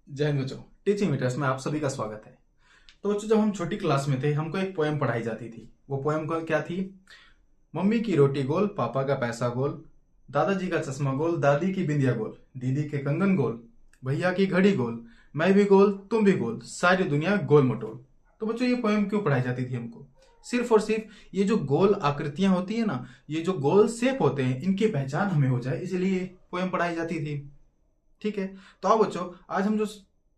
जय हिंद बच्चों। Teaching metres में आप सभी का स्वागत है। तो बच्चों, जब हम छोटी क्लास में थे हमको एक पोएम पढ़ाई जाती थी। वो पोएम का क्या थी? मम्मी की रोटी गोल, पापा का पैसा गोल, दादाजी का चश्मा गोल, दादी की बिंदिया गोल, दीदी के कंगन गोल, भैया की घड़ी गोल, मैं भी गोल तुम भी गोल, सारी दुनिया गोल मटोल। तो बच्चों, ये पोएम क्यों पढ़ाई जाती थी हमको? सिर्फ और सिर्फ ये जो गोल आकृतियां होती है ना, ये जो गोल शेप होते हैं, इनकी पहचान हमें हो जाए, इसलिए पोएम पढ़ाई जाती थी। ठीक है। तो आओ बच्चों, आज हम जो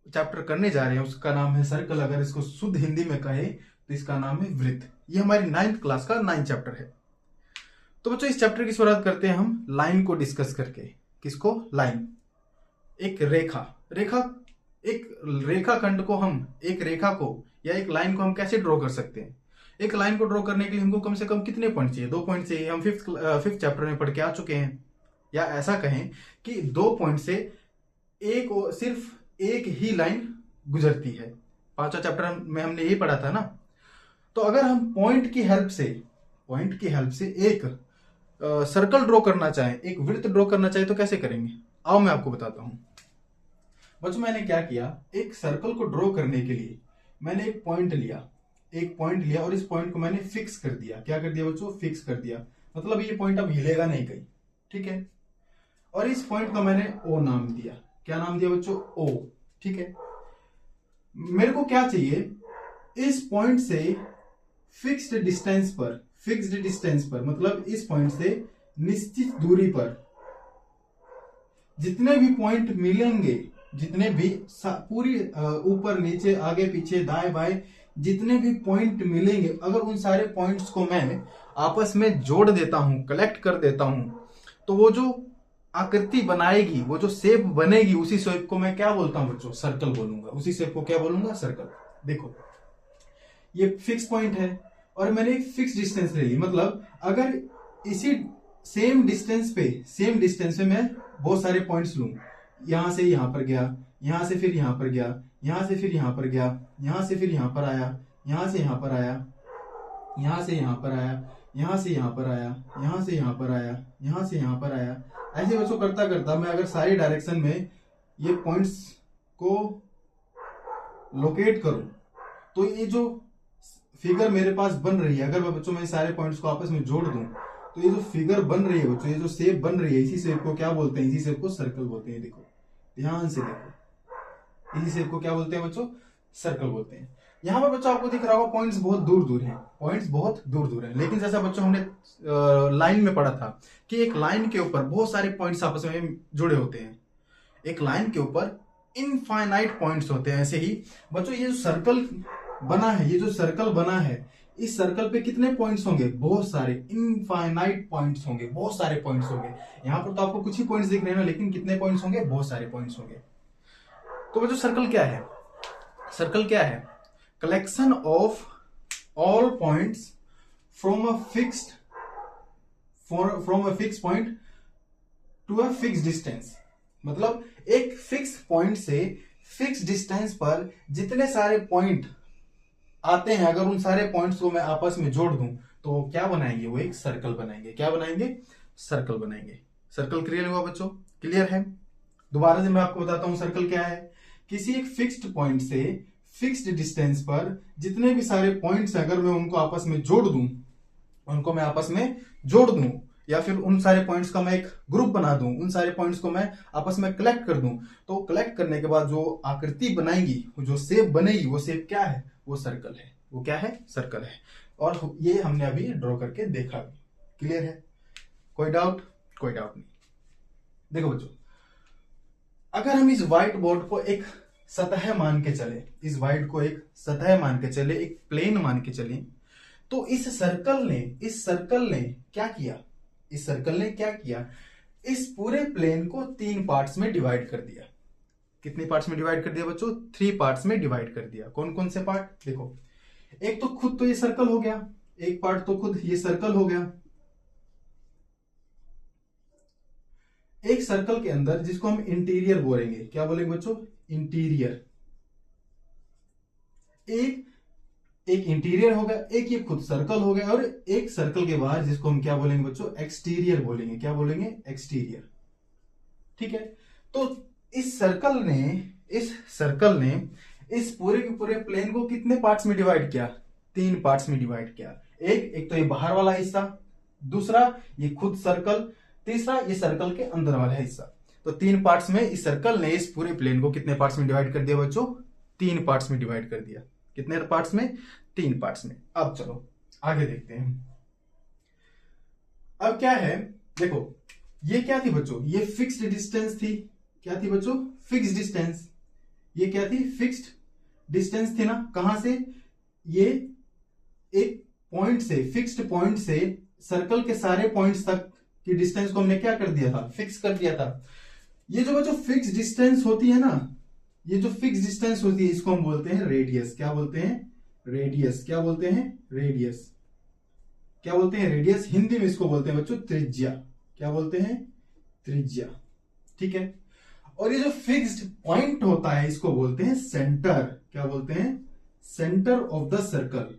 चैप्टर करने जा रहे हैं उसका नाम है सर्कल। अगर इसको शुद्ध हिंदी में कहे तो इसका नाम है वृत्त। ये हमारी 9th क्लास का 9th चैप्टर है। तो बच्चों, इस चैप्टर की शुरुआत करते हैं हम लाइन को डिस्कस करके। किसको? लाइन। एक रेखा रेखा एक रेखा खंड को हम, एक रेखा को या एक लाइन को हम कैसे ड्रॉ कर सकते हैं? एक लाइन को ड्रॉ करने के लिए हमको कम से कम कितने पॉइंट चाहिए? 2 पॉइंट चाहिए। हम फिफ्थ चैप्टर में पढ़ के आ चुके हैं। या ऐसा कहें कि 2 पॉइंट से सिर्फ एक ही लाइन गुजरती है। 5वां चैप्टर में हमने यही पढ़ा था ना। तो अगर हम पॉइंट की हेल्प से एक सर्कल ड्रॉ करना चाहें, एक वृत्त ड्रॉ करना चाहें, तो कैसे करेंगे? आओ मैं आपको बताता हूं। बच्चों, मैंने क्या किया, एक सर्कल को ड्रॉ करने के लिए मैंने एक पॉइंट लिया और इस पॉइंट को मैंने फिक्स कर दिया। क्या कर दिया बच्चों? फिक्स कर दिया। मतलब ये पॉइंट अब हिलेगा नहीं कहीं। ठीक है। और इस पॉइंट का मैंने ओ नाम दिया। क्या नाम दिया बच्चों? ओ। ठीक है। मेरे को क्या चाहिए? इस पॉइंट से फिक्स्ड डिस्टेंस पर मतलब इस पॉइंट से निश्चित दूरी पर जितने भी पॉइंट मिलेंगे, जितने भी पूरी ऊपर नीचे आगे पीछे दाएं बाएं जितने भी पॉइंट मिलेंगे, अगर उन सारे पॉइंट्स को मैं आपस में जोड़ देता हूं, कलेक्ट कर देता हूं, तो वो जो आकृति बनाएगी, वो जो शेप बनेगी, उसी शेप को मैं क्या बोलता हूं बच्चों? सर्कल बोलूंगा। उसी शेप को क्या बोलूंगा? सर्कल। देखो, ये फिक्स पॉइंट है और मैंने एक फिक्स डिस्टेंस ले ली। मतलब अगर इसी सेम डिस्टेंस पे मैं बहुत सारे पॉइंट्स लूं, यहां से यहां पर गया, यहां से फिर यहां पर गया, यहां से फिर यहां पर गया, यहां से फिर यहां पर आया, यहां से यहां पर आया, यहां से यहां पर आया, यहां से यहां पर आया, यहां से यहां पर आया, यहां से यहां पर आया। ऐसे बच्चों करता करता मैं अगर सारी डायरेक्शन में ये पॉइंट्स को लोकेट करूं, तो ये जो फिगर मेरे पास बन रही है, अगर मैं बच्चों में सारे पॉइंट्स को आपस में जोड़ दूं, तो ये जो फिगर बन रही है बच्चों, ये जो शेप बन रही है, इसी शेप को क्या बोलते हैं? इसी शेप को सर्कल बोलते हैं। देखो, ध्यान से देखो, इसी शेप को क्या बोलते हैं बच्चों? सर्कल बोलते हैं। यहाँ पर बच्चों आपको दिख रहा होगा पॉइंट्स बहुत दूर दूर हैं, लेकिन जैसा बच्चों हमने लाइन में पढ़ा था कि एक लाइन के ऊपर बहुत सारे पॉइंट्स आपस में जुड़े होते हैं। एक लाइन के ऊपर इनफाइनाइट पॉइंट्स होते हैं। ऐसे ही बच्चों, ये जो सर्कल बना है, इस सर्कल पे कितने पॉइंट्स होंगे? बहुत सारे इनफाइनाइट पॉइंट्स होंगे, बहुत सारे पॉइंट्स होंगे। यहाँ पर तो आपको कुछ ही पॉइंट्स दिख रहे हैं ना, लेकिन कितने पॉइंट्स होंगे? बहुत सारे पॉइंट्स होंगे। तो बच्चों, सर्कल क्या है? सर्कल क्या है? Collection of all points from a fix point to a fix distance. मतलब एक फिक्स पॉइंट से फिक्स डिस्टेंस पर जितने सारे पॉइंट आते हैं, अगर उन सारे पॉइंट्स को मैं आपस में जोड़ दूं, तो क्या बनाएंगे? वो एक सर्कल बनाएंगे। क्या बनाएंगे? सर्कल बनाएंगे। सर्कल क्लियर हुआ बच्चों? क्लियर है? दोबारा से मैं आपको बताता हूं सर्कल क्या है। किसी एक फिक्स्ड पॉइंट से फिक्स्ड डिस्टेंस पर जितने भी सारे पॉइंट्स हैं, अगर मैं उनको आपस में जोड़ दूं, या फिर उन सारे पॉइंट्स का मैं एक ग्रुप बना दूं, उन सारे पॉइंट्स को मैं आपस में कलेक्ट कर दूं, तो कलेक्ट करने के बाद जो आकृति बनाएंगी, जो शेप बनेगी, वो शेप क्या है? वो सर्कल है। वो क्या है? सर्कल है। और ये हमने अभी ड्रॉ करके देखा भी। क्लियर है? कोई डाउट? कोई डाउट नहीं। देखो बच्चों, अगर हम इस व्हाइट बोर्ड को एक सतह मान के चले, एक प्लेन मान के चले, तो इस सर्कल ने क्या किया? इस पूरे प्लेन को 3 पार्ट्स में डिवाइड कर दिया। कितने पार्ट्स में डिवाइड कर दिया बच्चों? 3 पार्ट्स में डिवाइड कर दिया। कौन कौन से पार्ट? देखो, एक तो खुद तो ये सर्कल हो गया, एक पार्ट तो खुद ये सर्कल हो गया। एक सर्कल के अंदर जिसको हम इंटीरियर बोलेंगे, क्या बोलेंगे बच्चों? इंटीरियर। एक इंटीरियर हो गया, एक ये खुद सर्कल हो गया, और एक सर्कल के बाहर जिसको हम क्या बोलेंगे बच्चों? एक्सटीरियर बोलेंगे। क्या बोलेंगे? एक्सटीरियर। ठीक है। तो इस सर्कल ने इस सर्कल ने इस पूरे के पूरे प्लेन को कितने पार्ट्स में डिवाइड किया? 3 पार्ट्स में डिवाइड किया। एक तो ये बाहर वाला हिस्सा, दूसरा ये खुद सर्कल, तीसरा ये सर्कल के अंदर वाला हिस्सा। तो 3 पार्ट्स में इस सर्कल ने इस पूरे प्लेन को कितने पार्ट्स में डिवाइड कर दिया बच्चों? 3 पार्ट्स में डिवाइड कर दिया। कितने पार्ट्स में? 3 पार्ट्स में। अब चलो आगे देखते हैं। अब क्या है, देखो ये क्या थी बच्चों? ये फिक्स्ड डिस्टेंस थी। क्या थी बच्चों? Fixed distance. ये क्या थी? फिक्स्ड डिस्टेंस थी ना। कहां से? ये एक पॉइंट से, फिक्स्ड पॉइंट से सर्कल के सारे पॉइंट्स तक की डिस्टेंस को हमने क्या कर दिया था? फिक्स कर दिया था। ये जो बच्चों फिक्स डिस्टेंस होती है ना, ये जो फिक्स डिस्टेंस होती है इसको हम बोलते हैं रेडियस। क्या बोलते हैं? रेडियस। क्या बोलते हैं? रेडियस। क्या बोलते हैं? रेडियस। हिंदी में इसको बोलते हैं बच्चों त्रिज्या। क्या बोलते हैं? त्रिज्या। ठीक है। और ये जो फिक्स्ड पॉइंट होता है इसको बोलते हैं सेंटर। क्या बोलते हैं? Centre of the circle.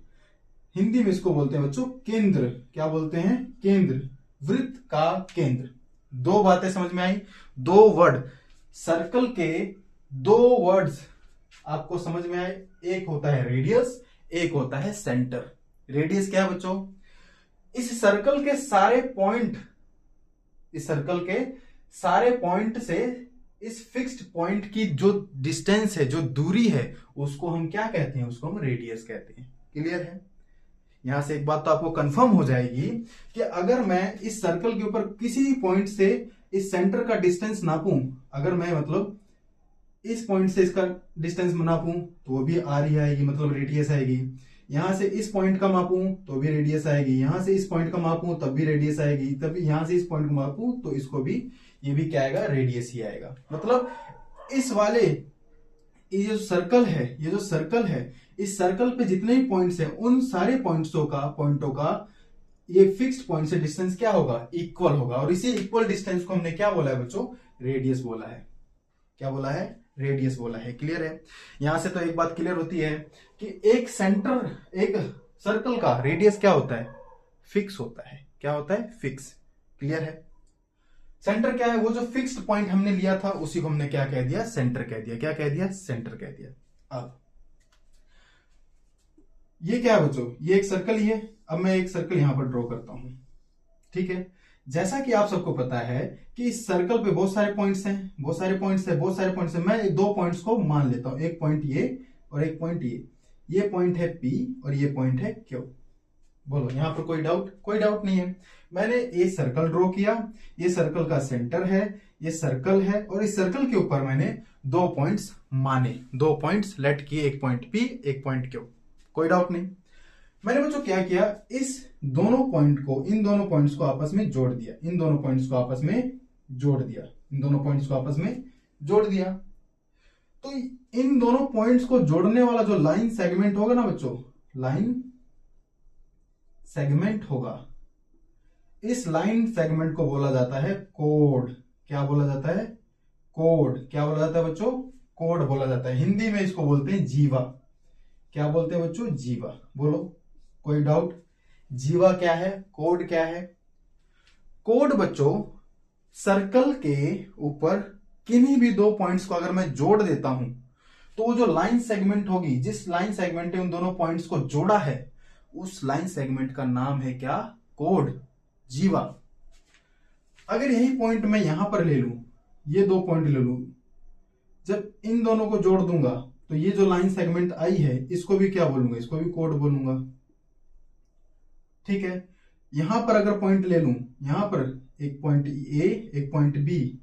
Hindi में इसको बोलते हैं बच्चों केंद्र। क्या बोलते हैं? केंद्र। वृत्त का केंद्र। 2 बातें समझ में आई? 2 वर्ड, सर्कल के 2 वर्ड्स आपको समझ में आए। एक होता है रेडियस, एक होता है सेंटर। रेडियस क्या है बच्चों? इस सर्कल के सारे पॉइंट, इस सर्कल के सारे पॉइंट से इस फिक्स्ड पॉइंट की जो डिस्टेंस है, जो दूरी है, उसको हम क्या कहते हैं? उसको हम रेडियस कहते हैं। क्लियर है? यहां से एक बात तो आपको कंफर्म हो जाएगी कि अगर मैं इस सर्कल के ऊपर किसी पॉइंट से इस सेंटर का डिस्टेंस नापूं, अगर मैं मतलब इस पॉइंट से इसका डिस्टेंस नापूं तो वो भी आर ही आएगी, मतलब रेडियस आएगी। यहां से इस पॉइंट का मापूं तो भी रेडियस आएगी। यहां से इस पॉइंट का मापूं तब भी रेडियस आएगी। तभी यहां से इस पॉइंट को मापूं तो इसको भी, ये भी क्या आएगा? रेडियस ही आएगा। मतलब इस वाले, ये जो सर्कल है, ये जो सर्कल है, इस सर्कल पे जितने भी पॉइंट्स हैं उन सारे पॉइंटों का ये फिक्स्ड पॉइंट से डिस्टेंस क्या होगा? इक्वल होगा। और इसी इक्वल डिस्टेंस को हमने क्या बोला है बच्चों? रेडियस बोला है। क्या बोला है? रेडियस बोला है। क्लियर है? यहां से तो एक बात क्लियर होती है कि एक सेंटर, एक सर्कल का रेडियस क्या होता है? फिक्स होता है। क्या होता है? फिक्स। क्लियर है? सेंटर क्या है? वो जो फिक्स्ड पॉइंट हमने लिया था उसी को हमने क्या कह दिया? सेंटर कह दिया। क्या कह दिया? सेंटर कह दिया। अब ये क्या है बच्चों? ये एक सर्कल ही है। अब मैं एक सर्कल यहां पर ड्रॉ करता हूं। ठीक है। जैसा कि आप सबको पता है कि इस सर्कल पे बहुत सारे पॉइंट्स हैं, बहुत सारे पॉइंट्स हैं। मैं 2 पॉइंट्स को मान लेता हूं। एक पॉइंट ये और एक पॉइंट ये। ये पॉइंट है P और ये पॉइंट है Q। बोलो यहां पर कोई डाउट? कोई डाउट नहीं है। मैंने ये सर्कल ड्रॉ किया, ये सर्कल का सेंटर है, ये सर्कल है, और इस सर्कल के ऊपर मैंने 2 पॉइंट्स माने, 2 पॉइंट्स लेट किए, एक पॉइंट P, एक पॉइंट Q। कोई डाउट नहीं। मैंने बच्चों क्या किया? इस दोनों पॉइंट को, इन दोनों पॉइंट्स को आपस में जोड़ दिया। इन दोनों पॉइंट्स को आपस में जोड़ दिया। इन दोनों पॉइंट्स को आपस में जोड़ दिया। तो इन दोनों पॉइंट्स को जोड़ने वाला जो लाइन सेगमेंट होगा ना बच्चों, लाइन सेगमेंट होगा, इस लाइन सेगमेंट को बोला जाता है कोड। क्या बोला जाता है? कोड। क्या बोला जाता है बच्चों? कोड बोला जाता है। हिंदी में इसको बोलते हैं जीवा। क्या बोलते हैं बच्चों? जीवा। बोलो कोई डाउट? जीवा क्या है? कोड क्या है? कोड बच्चों सर्कल के ऊपर किन्हीं भी 2 पॉइंट्स को अगर मैं जोड़ देता हूं तो वो जो लाइन सेगमेंट होगी, जिस लाइन सेगमेंट ने उन दोनों पॉइंट्स को जोड़ा है, उस लाइन सेगमेंट का नाम है क्या? कोड। जीवा। अगर यही पॉइंट मैं यहां पर ले लूं, ये 2 पॉइंट ले लूं, जब इन दोनों को जोड़ दूंगा तो ये जो लाइन सेगमेंट आई है इसको भी क्या बोलूंगा? इसको भी कोड बोलूंगा। ठीक है। यहां पर अगर पॉइंट ले लूं, यहां पर एक पॉइंट ए, एक पॉइंट बी,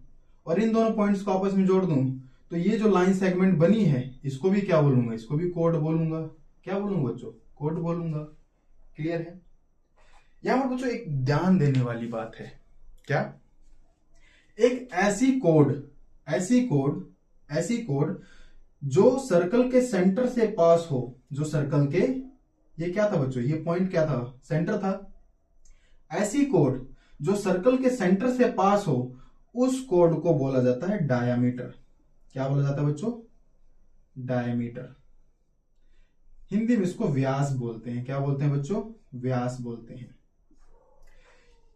और इन दोनों पॉइंट्स को आपस में जोड़ दूं तो ये जो लाइन सेगमेंट बनी है इसको भी क्या बोलूंगा? इसको भी कोड बोलूंगा। क्या बोलूंगा बच्चों? कोड बोलूंगा। क्लियर है? यहां पर बच्चों एक ध्यान देने वाली बात है। क्या? एक ऐसी कोड जो सर्कल के सेंटर से पास हो, जो सर्कल के, ये क्या था बच्चों? ये पॉइंट क्या था? सेंटर था। ऐसी कोड जो सर्कल के सेंटर से पास हो, उस कोड को बोला जाता है डायामीटर। क्या बोला जाता है बच्चों? डायामीटर। हिंदी में इसको व्यास बोलते हैं। क्या बोलते हैं बच्चों? व्यास बोलते हैं।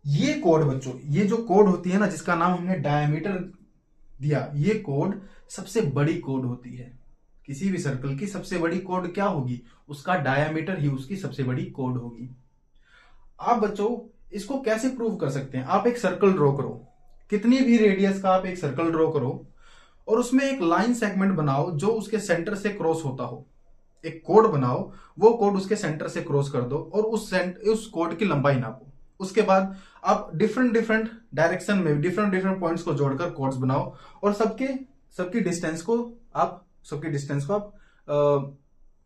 ये कोड बच्चों, ये जो कोड होती है ना, जिसका नाम हमने डायामीटर दिया, ये कोड सबसे बड़ी कोड होती है। किसी भी सर्कल की सबसे बड़ी कोड क्या होगी? उसका डायामीटर ही उसकी सबसे बड़ी कोड होगी। आप बच्चों इसको कैसे प्रूव कर सकते हैं? आप एक सर्कल ड्रॉ करो, कितनी भी रेडियस का आप एक सर्कल ड्रॉ करो और उसमें एक लाइन सेगमेंट बनाओ जो उसके सेंटर से क्रॉस होता हो। एक कोड बनाओ, वो कोड उसके सेंटर से क्रॉस कर दो और उस कोड की लंबाई नापो। उसके बाद आप डिफरेंट डिफरेंट डायरेक्शन में डिफरेंट डिफरेंट पॉइंट्स को जोड़कर कोड्स बनाओ और सबकी डिस्टेंस को आप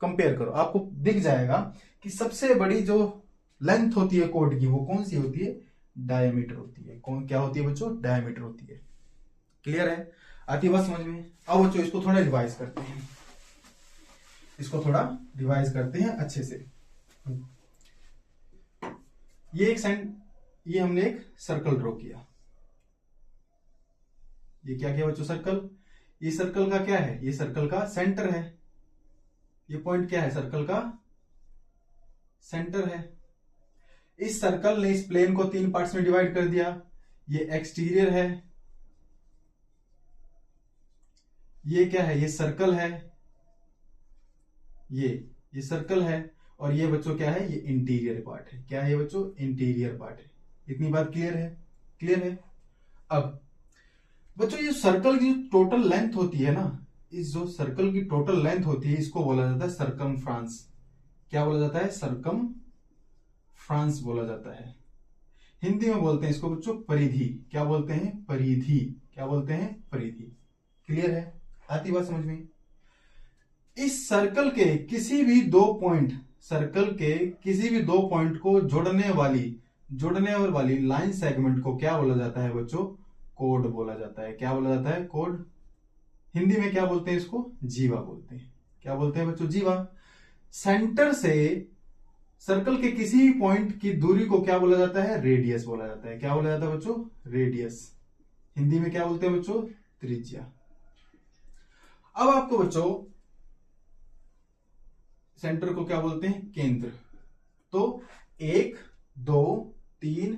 कंपेयर करो। आपको दिख जाएगा कि सबसे बड़ी जो लेंथ होती है कोड की वो कौन सी होती है? डायमीटर होती है। कौन क्या होती है बच्चों? डायमीटर होती है। क्लियर है? आती बात समझ में? अब बच्चों इसको थोड़ा रिवाइज करते हैं, अच्छे से। ये हमने एक सर्कल ड्रॉ किया। ये क्या किया बच्चों? सर्कल। ये सर्कल का क्या है? ये सर्कल का सेंटर है। ये पॉइंट क्या है? सर्कल का सेंटर है। इस सर्कल ने इस प्लेन को 3 पार्ट्स में डिवाइड कर दिया। ये एक्सटीरियर है, ये क्या है? ये सर्कल है, ये सर्कल है, और ये बच्चों क्या है? ये इंटीरियर पार्ट है। क्या है बच्चों? इंटीरियर पार्ट है। इतनी बात क्लियर है? क्लियर है। अब बच्चों ये सर्कल की टोटल लेंथ होती है ना, इस जो सर्कल की टोटल लेंथ होती है इसको बोला जाता है सरकमफ्रांस। क्या बोला जाता है? सरकमफ्रांस बोला जाता है। हिंदी में बोलते हैं इसको बच्चों परिधि। क्या बोलते हैं? परिधि। क्या बोलते हैं? परिधि। क्लियर है? आती बात समझ में? इस सर्कल के किसी भी दो पॉइंट को जोड़ने वाली लाइन सेगमेंट को क्या बोला जाता है बच्चों? कोड बोला जाता है। क्या बोला जाता है? कोड। हिंदी में क्या बोलते हैं इसको? जीवा बोलते हैं। क्या बोलते हैं बच्चों? जीवा। सेंटर से सर्कल के किसी भी पॉइंट की दूरी को क्या बोला जाता है? रेडियस बोला जाता है। क्या बोला जाता है बच्चों? रेडियस। हिंदी में क्या बोलते हैं बच्चों? त्रिज्या। अब आपको बच्चों सेंटर को क्या बोलते हैं? केंद्र। तो 1 2 3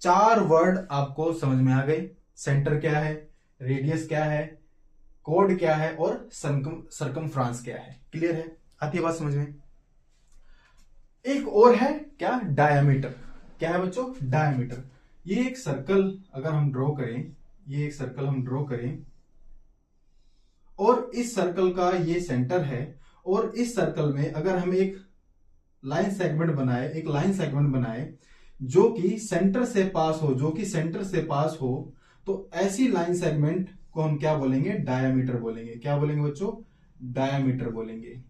4 वर्ड आपको समझ में आ गए। सेंटर क्या है, रेडियस क्या है, कोड क्या है और सरकमफ्रांस क्या है। क्लियर है? आती है बात समझ में? एक और है क्या? डायमीटर। क्या है बच्चों? डायमीटर। ये एक सर्कल अगर हम ड्रॉ करें, और इस सर्कल का ये सेंटर है, और इस सर्कल में अगर हम एक लाइन सेगमेंट बनाए जो कि सेंटर से पास हो, तो ऐसी लाइन सेगमेंट को हम क्या बोलेंगे? डायामीटर बोलेंगे। क्या बोलेंगे बच्चों? डायामीटर बोलेंगे।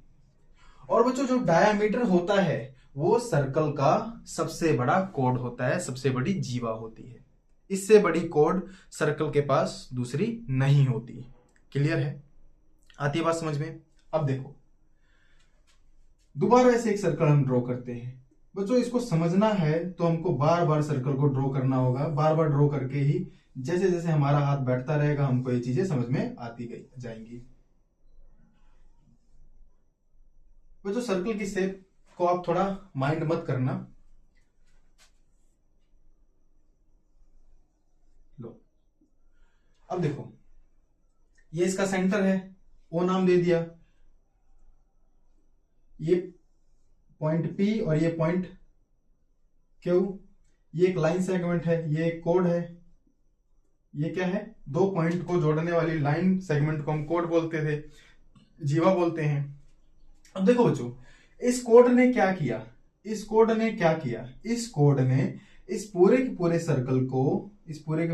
और बच्चों जो डायामीटर होता है वो सर्कल का सबसे बड़ा कोड होता है, सबसे बड़ी जीवा होती है। इससे बड़ी कोड सर्कल के पास दूसरी नहीं होती। क्लियर है? आती है बात समझ में? अब देखो दोबारा ऐसे एक सर्कल हम ड्रॉ करते हैं। बच्चों इसको समझना है तो हमको बार बार सर्कल को ड्रॉ करना होगा। बार बार ड्रॉ करके ही जैसे जैसे हमारा हाथ बैठता रहेगा हमको ये चीजें समझ में आती जाएंगी। बच्चों सर्कल की शेप को आप थोड़ा माइंड मत करना। लो अब देखो ये इसका सेंटर है, ओ नाम दे दिया। ये पॉइंट P और ये पॉइंट Q, ये एक लाइन सेगमेंट है, ये एक कोड है। ये क्या है? दो पॉइंट को जोड़ने वाली लाइन सेगमेंट को हम कोड बोलते थे, जीवा बोलते हैं। अब देखो बच्चों इस कोड ने क्या किया? इस कोड ने इस पूरे के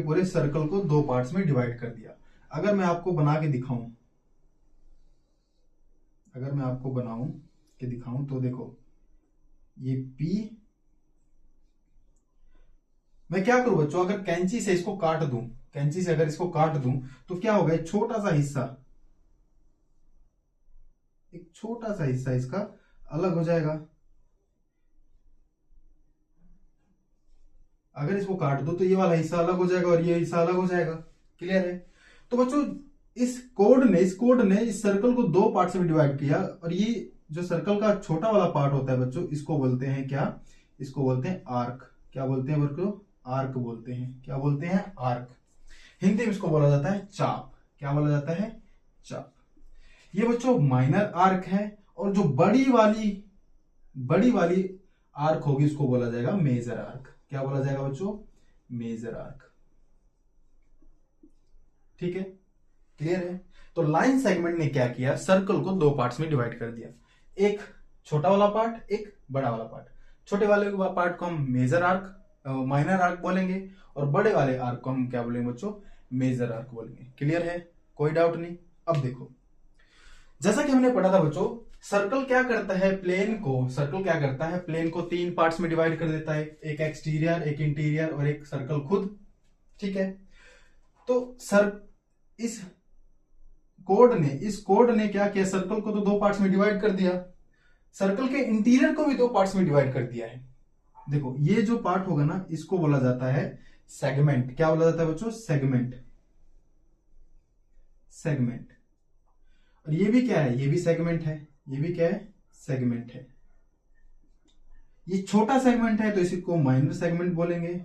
पूरे सर्कल को दो पार्ट्स में डिवाइड कर दिया। अगर मैं आपको बना के दिखाऊं, तो देखो ये P, मैं क्या करूं बच्चों? अगर कैंची से इसको काट दूं, तो क्या होगा? एक छोटा सा हिस्सा इसका अलग हो जाएगा। अगर इसको काट दो तो ये वाला हिस्सा अलग हो जाएगा और ये हिस्सा अलग हो जाएगा। क्लियर है? तो बच्चों इस कोड ने इस सर्कल को दो पार्ट्स में डिवाइड किया, और ये जो सर्कल का छोटा वाला पार्ट होता है बच्चों, इसको बोलते हैं क्या? इसको बोलते हैं आर्क। क्या बोलते हैं बच्चों? आर्क बोलते हैं। क्या बोलते हैं? आर्क। हिंदी में इसको बोला जाता है चाप। क्या बोला जाता है? चाप। ये बच्चों माइनर आर्क है, और जो बड़ी वाली आर्क होगी उसको बोला जाएगा मेजर आर्क। क्या बोला जाएगा बच्चों? Major arc. ठीक है, क्लियर है? तो लाइन सेगमेंट ने क्या किया, सर्कल को दो पार्ट्स में डिवाइड कर दिया, एक छोटा वाला पार्ट, एक बड़ा वाला पार्ट। छोटे वाले पार्ट को हम मेजर आर्क, माइनर आर्क बोलेंगे, और बड़े वाले आर्क को हम क्या बोलेंगे बच्चों? मेजर आर्क बोलेंगे। क्लियर है? कोई डाउट नहीं? अब देखो, जैसा कि हमने पढ़ा था बच्चों, सर्कल क्या करता है, प्लेन को तीन पार्ट्स में डिवाइड कर देता है, एक एक्सटीरियर, एक इंटीरियर और एक सर्कल खुद। ठीक है, तो इस कोड ने क्या किया, सर्कल को तो दो पार्ट्स में डिवाइड कर दिया, सर्कल के इंटीरियर को भी दो पार्ट्स में डिवाइड कर दिया है। देखो, ये जो पार्ट होगा ना, इसको बोला जाता है सेगमेंट। क्या बोला जाता है बच्चों? सेगमेंट। और ये भी क्या है? ये भी सेगमेंट है। ये भी क्या है? सेगमेंट है। ये छोटा सेगमेंट है तो इसको माइनर सेगमेंट बोलेंगे,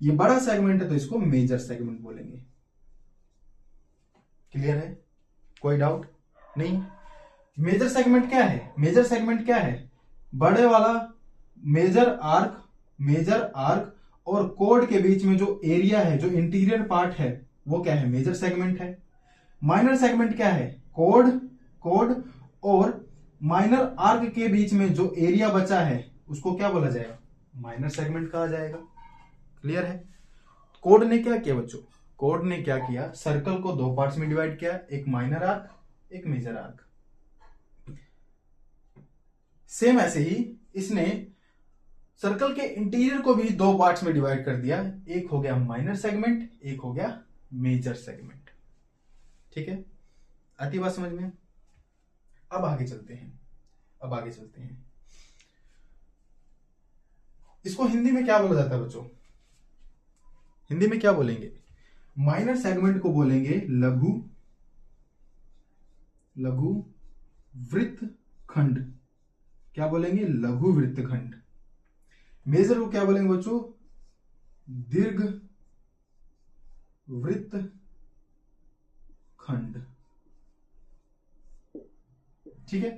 ये बड़ा सेगमेंट है तो इसको मेजर सेगमेंट बोलेंगे। क्लियर है? कोई डाउट नहीं? मेजर सेगमेंट क्या है? बड़े वाला मेजर आर्क और कोड के बीच में जो एरिया है, जो इंटीरियर पार्ट है, वो क्या है? मेजर सेगमेंट है। माइनर सेगमेंट क्या है? कोड और माइनर आर्क के बीच में जो एरिया बचा है उसको क्या बोला जाएगा? माइनर सेगमेंट कहा जाएगा। क्लियर है? कोड ने क्या किया बच्चों? कोड ने क्या किया, सर्कल को दो पार्ट्स में डिवाइड किया, एक माइनर आर्क, एक मेजर आर्क। सेम ऐसे ही इसने सर्कल के इंटीरियर को भी दो पार्ट्स में डिवाइड कर दिया, एक हो गया माइनर सेगमेंट, एक हो गया मेजर सेगमेंट। ठीक है, आती बात समझ में? अब आगे चलते हैं। इसको हिंदी में क्या बोला जाता है बच्चों? हिंदी में क्या बोलेंगे? माइनर सेगमेंट को बोलेंगे लघु वृत्तखंड। क्या बोलेंगे? लघु वृत्तखंड। मेजर को क्या बोलेंगे बच्चों? दीर्घ वृत्तखंड। ठीक है,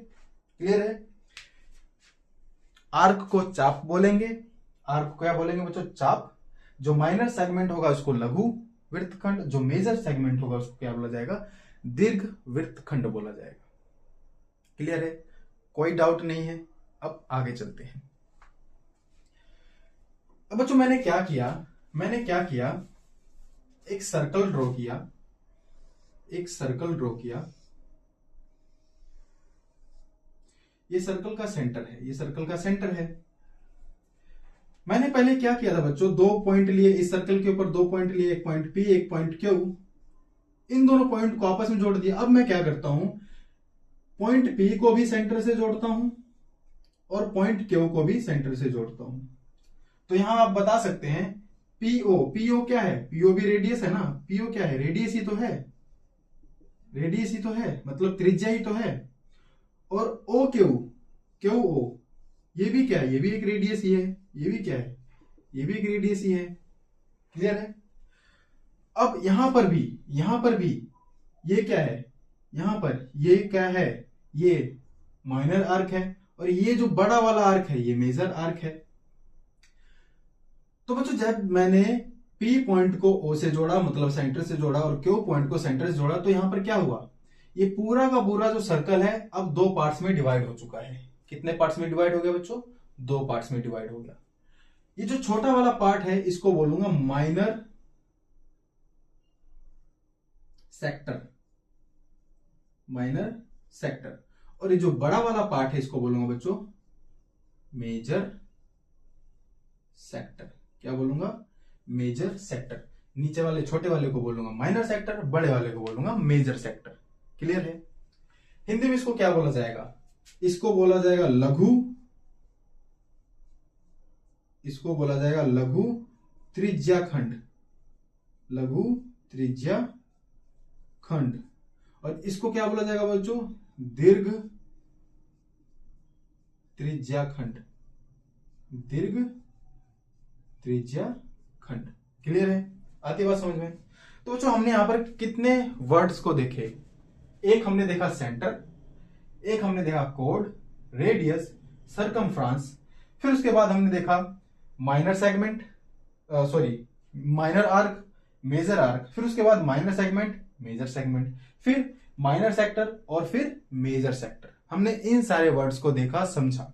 क्लियर है? आर्क को चाप बोलेंगे। आर्क को क्या बोलेंगे बच्चों? चाप। जो माइनर सेगमेंट होगा उसको लघु वृत्तखंड, जो मेजर सेगमेंट होगा उसको क्या बोला जाएगा? दीर्घ वृत्तखंड बोला जाएगा। क्लियर है? कोई डाउट नहीं है? अब आगे चलते हैं। अब बच्चों मैंने क्या किया, एक सर्कल ड्रॉ किया, ये सर्कल का सेंटर है, मैंने पहले क्या किया था बच्चों? दो पॉइंट लिए, इस सर्कल के ऊपर दो पॉइंट लिए, एक पॉइंट P, एक पॉइंट Q। इन दोनों पॉइंट को आपस में जोड़ दिया। अब मैं क्या करता हूं, पॉइंट P को भी सेंटर से जोड़ता हूं और पॉइंट Q को भी सेंटर से जोड़ता हूं। तो यहां आप बता सकते हैं PO क्या है? PO भी रेडियस है ना। PO क्या है? रेडियस ही तो है, मतलब त्रिज्या ही तो है। और QO ये भी क्या है? ये भी एक रेडियस ही है। ये भी क्या है? ये भी एक रेडियस ही है। क्लियर है? अब यहां पर भी ये क्या है? यहां पर ये क्या है? ये माइनर आर्क है, और ये जो बड़ा वाला आर्क है ये मेजर आर्क है। तो बच्चों जब मैंने P पॉइंट को O से जोड़ा, मतलब सेंटर से जोड़ा, और Q पॉइंट को सेंटर से जोड़ा, तो यहां पर क्या हुआ? ये पूरा का पूरा जो सर्कल है अब दो पार्ट्स में डिवाइड हो चुका है। कितने पार्ट्स में डिवाइड हो गया बच्चों? दो पार्ट्स में डिवाइड हो गया। ये जो छोटा वाला पार्ट है इसको बोलूंगा माइनर सेक्टर, और ये जो बड़ा वाला पार्ट है इसको बोलूंगा बच्चों मेजर सेक्टर। क्या बोलूंगा? Major sector. नीचे वाले छोटे वाले को बोलूंगा माइनर सेक्टर, बड़े वाले को बोलूंगा मेजर सेक्टर। क्लियर है? हिंदी में इसको क्या बोला जाएगा? इसको बोला जाएगा लघु त्रिज्याखंड। और इसको क्या बोला जाएगा बच्चों? दीर्घ त्रिज्याखंड। क्लियर है? आती बात समझ में? तो बच्चों हमने यहाँ पर कितने वर्ड्स को देखे? एक हमने देखा सेंटर, एक हमने देखा कोड, रेडियस, सरकमफ्रांस, फिर उसके बाद हमने देखा minor segment, sorry minor arc, major arc, फिर उसके बाद माइनर सेगमेंट, मेजर सेगमेंट, फिर माइनर सेक्टर और फिर मेजर सेक्टर। हमने इन सारे वर्ड्स को देखा, समझा।